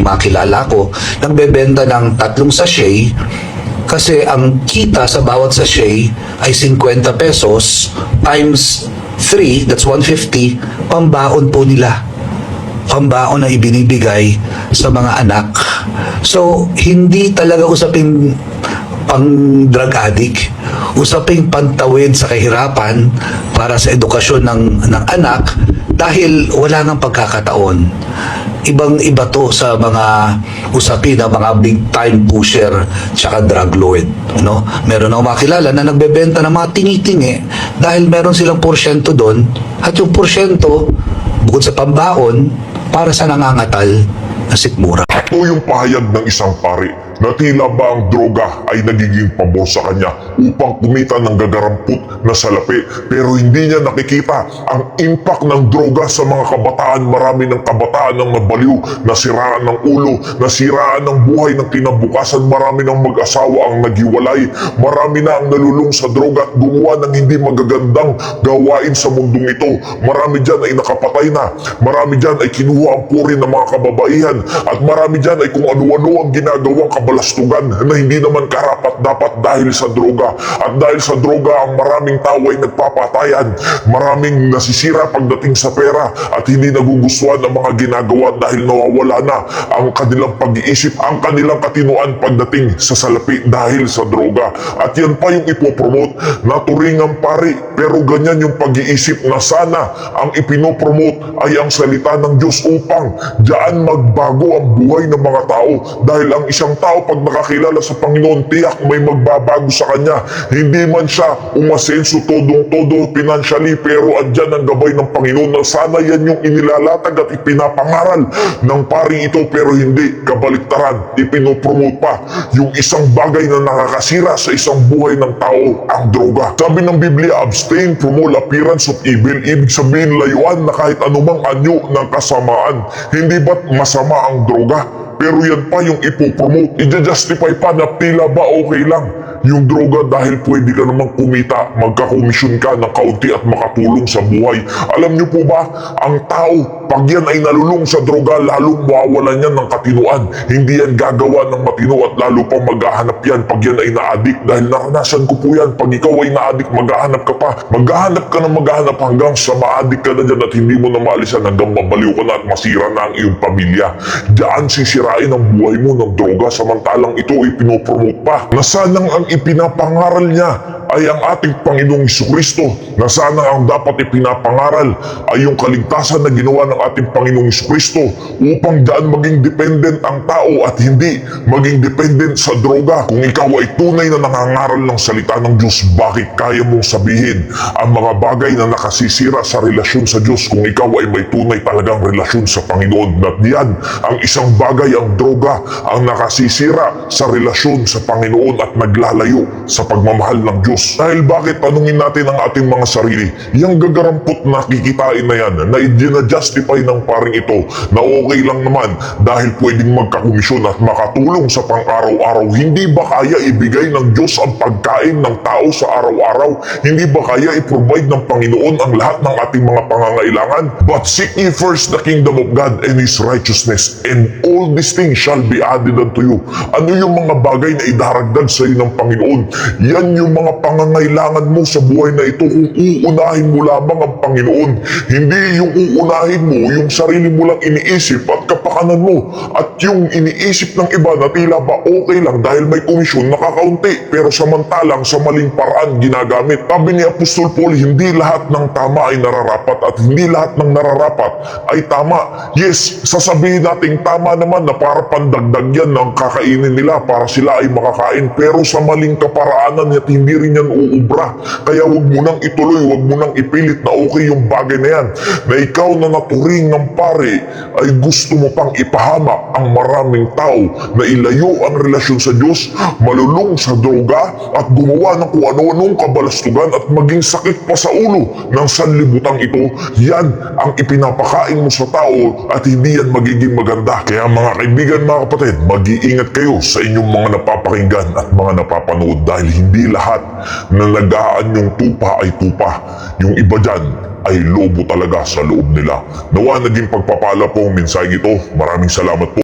makilala ko, nagbebenta ng 3 sachet kasi ang kita sa bawat sachet ay 50 pesos times 3, that's 150, pambaon po nila. Pambaon na ibinibigay sa mga anak. So, hindi talaga usaping pang drug addict, usaping pantawid sa kahirapan para sa edukasyon ng anak dahil wala nang pagkakataon. Ibang-iba to sa mga usapin ng mga big time pusher tsaka drug lord. No? Meron akong makilala na nagbebenta ng mga tingi-tingi dahil meron silang porsyento doon at yung porsyento bukod sa pambaon para sa nangangatal na sikmura. Ito yung pahayag ng isang pari na tila ba ang droga ay nagiging pabor sa kanya upang kumita ng gagarampot na salapi, pero hindi niya nakikita ang impact ng droga sa mga kabataan. Marami ng kabataan ang nabaliw, nasiraan ng ulo, nasiraan ng buhay ng kinabukasan. Marami ng mag-asawa ang naghiwalay, marami na ang nalulung sa droga at gumawa ng hindi magagandang gawain sa mundong ito. Marami dyan ay nakapatay na, marami dyan ay kinuha ang puri ng mga kababaihan, at marami dyan ay kung ano-ano ang ginagawang kabalastugan na hindi naman karapat-dapat dahil sa droga. At dahil sa droga, ang maraming tao ay nagpapatayan, maraming nasisira pagdating sa pera at hindi nagugustuhan ng mga ginagawa dahil nawawala na ang kanilang pag-iisip, ang kanilang katinuan pagdating sa salapi dahil sa droga. At yan pa yung ipopromote na turingang pari, pero ganyan yung pag-iisip na sana ang ipinopromote ay ang salita ng Diyos upang diyan magbago ang buhay ng mga tao. Dahil ang isang tao pag nakakilala sa Panginoon, tiyak may magbabago sa kanya. Hindi man siya umasenso todong-todo financially, pero andyan ang gabay ng Panginoon na sana yan yung inilalatag at ipinapangaral ng pari ito, pero hindi kabaliktaran, ipinopromote pa yung isang bagay na nakakasira sa isang buhay ng tao, ang droga. Sabi ng Biblia, abstain from all appearance of evil. Ibig sabihin, layuan na kahit anumang anyo ng kasamaan. Hindi ba't masama ang droga? Pero yan pa yung ipopromote, i-justify pa na tila ba okay lang yung droga dahil pwede ka namang kumita, magkakomisyon ka ng kaunti at makatulong sa buhay. Alam niyo po ba, ang tao, pag yan ay nalulung sa droga, lalong mawawalan yan ng katinuan. Hindi yan gagawa ng matino at lalo pang maghahanap yan pag yan ay na-addict. Dahil naranasan ko po yan, pag ikaw ay na-addict, maghahanap ka pa. Maghahanap ka na maghahanap hanggang sa ma-addict ka na dyan at hindi mo na maalisan hanggang mabaliw ka na at masira na ang iyong pamilya. Diyan sisirain ang buhay mo ng droga, samantalang ito ay pinopromote pa na sanang ang ipinapangaral niya ay ang ating Panginoong Jesucristo, na sana ang dapat ipinapangaral ay yung kaligtasan na ginawa ng ating Panginoong Jesucristo upang daan maging dependent ang tao at hindi maging dependent sa droga. Kung ikaw ay tunay na nangangaral ng salita ng Diyos, bakit kaya mong sabihin ang mga bagay na nakasisira sa relasyon sa Diyos kung ikaw ay may tunay talagang relasyon sa Panginoon? At yan, ang isang bagay, ang droga, ang nakasisira sa relasyon sa Panginoon at naglalayo sa pagmamahal ng Diyos. Dahil bakit, tanungin natin ang ating mga sarili, yung gagarampot na kikitain na yan, na i-justify ng paring ito, na okay lang naman dahil pwedeng magkakomisyon at makatulong sa pang-araw-araw, hindi ba kaya ibigay ng Diyos ang pagkain ng tao sa araw-araw? Hindi ba kaya i-provide ng Panginoon ang lahat ng ating mga pangangailangan? But seek ye first the kingdom of God and His righteousness, and all these things shall be added unto you. Ano yung mga bagay na idaragdag sa iyo ng Panginoon? Yan yung mga pangangailangan mo sa buhay na ito kung uunahin mo lamang ang Panginoon. Hindi yung uunahin mo, yung sarili mo lang iniisip at kapakanan mo, at yung iniisip ng iba na tila ba okay lang dahil may komisyon, nakakaunti, pero samantalang sa maling paraan ginagamit. Sabi ni Apostol Paul, hindi lahat ng tama ay nararapat at hindi lahat ng nararapat ay tama. Yes, sasabihin natin tama naman na para pandagdag yan ng kakainin nila para sila ay makakain, pero sa maling kaparaanan at hindi rin yan uubra. Kaya wag mo nang ituloy, wag mo nang ipilit na okay yung bagay na yan, na ikaw na naturing ng pare ay gusto mo pang ipahamak ang maraming tao na ilayo ang relasyon sa Diyos, malulung sa droga at gumawa ng kung ano-anong kabalastugan at maging sakit pa sa ulo ng sanlibutan ito. Yan ang ipinapakain mo sa tao at hindi yan magiging maganda. Kaya mga kaibigan, mga kapatid, mag-iingat kayo sa inyong mga napapakinggan at mga napapanood, dahil hindi lahat na nagaan yung tupa ay tupa. Yung iba dyan ay lobo talaga sa loob nila. Nawa naging pagpapala po ang mensahe ito. Maraming salamat po.